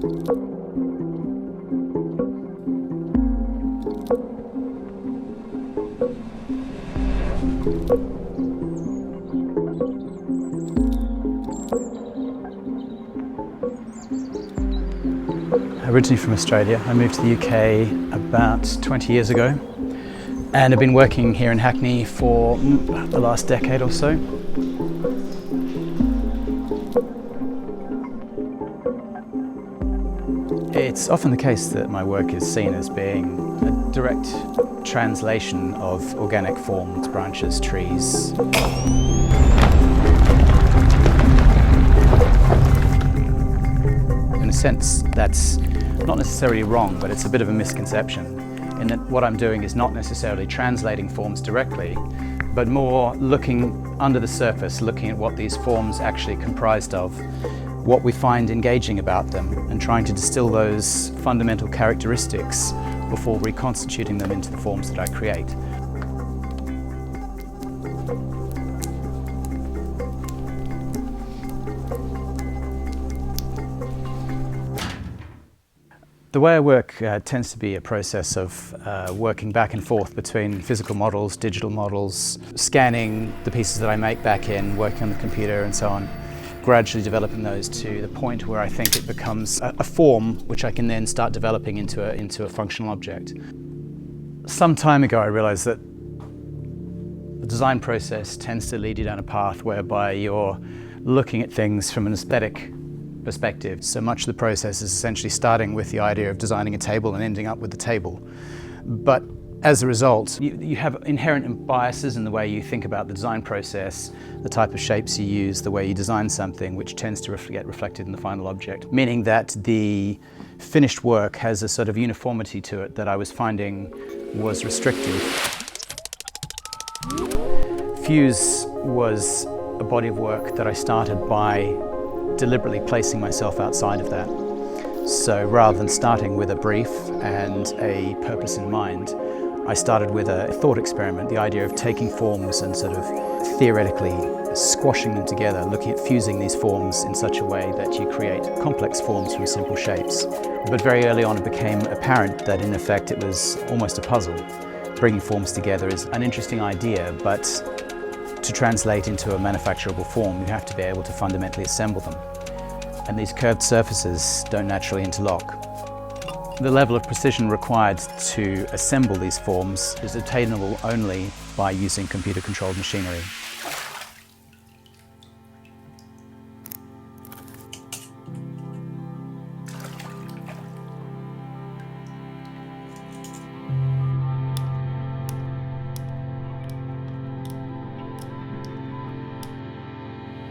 Originally from Australia, I moved to the UK about 20 years ago and I've been working here in Hackney for the last decade or so. It's often the case that my work is seen as being a direct translation of organic forms, branches, trees. In a sense, that's not necessarily wrong, but it's a bit of a misconception in that what I'm doing is not necessarily translating forms directly, but more looking under the surface, looking at what these forms actually comprised of, what we find engaging about them, and trying to distill those fundamental characteristics before reconstituting them into the forms that I create. The way I work tends to be a process of working back and forth between physical models, digital models, scanning the pieces that I make back in, working on the computer and so on, gradually developing those to the point where I think it becomes a form which I can then start developing into a functional object. Some time ago I realized that the design process tends to lead you down a path whereby you're looking at things from an aesthetic perspective. So much of the process is essentially starting with the idea of designing a table and ending up with the table. But as a result, you have inherent biases in the way you think about the design process, the type of shapes you use, the way you design something, which tends to get reflected in the final object. Meaning that the finished work has a sort of uniformity to it that I was finding was restrictive. Fuse was a body of work that I started by deliberately placing myself outside of that. So rather than starting with a brief and a purpose in mind, I started with a thought experiment, the idea of taking forms and sort of theoretically squashing them together, looking at fusing these forms in such a way that you create complex forms from simple shapes. But very early on it became apparent that in effect it was almost a puzzle. Bringing forms together is an interesting idea, but to translate into a manufacturable form, you have to be able to fundamentally assemble them. And these curved surfaces don't naturally interlock. The level of precision required to assemble these forms is attainable only by using computer-controlled machinery.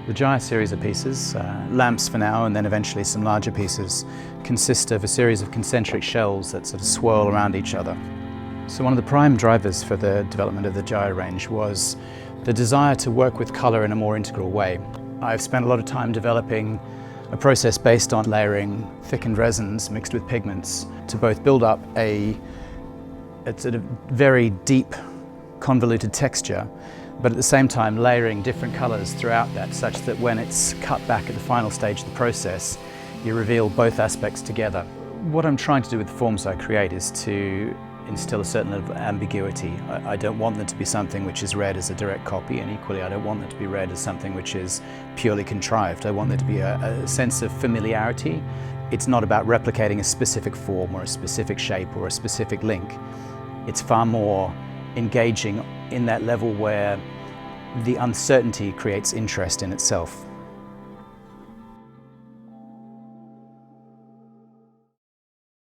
The Gyre series of pieces, lamps for now and then eventually some larger pieces, consist of a series of concentric shells that sort of swirl around each other. So one of the prime drivers for the development of the Gyre range was the desire to work with colour in a more integral way. I've spent a lot of time developing a process based on layering thickened resins mixed with pigments to both build up a sort of very deep convoluted texture, but at the same time layering different colours throughout that, such that when it's cut back at the final stage of the process, you reveal both aspects together. What I'm trying to do with the forms I create is to instill a certain level of ambiguity. I don't want them to be something which is read as a direct copy, and equally I don't want them to be read as something which is purely contrived. I want there to be a sense of familiarity. It's not about replicating a specific form or a specific shape or a specific link. It's far more engaging in that level where the uncertainty creates interest in itself.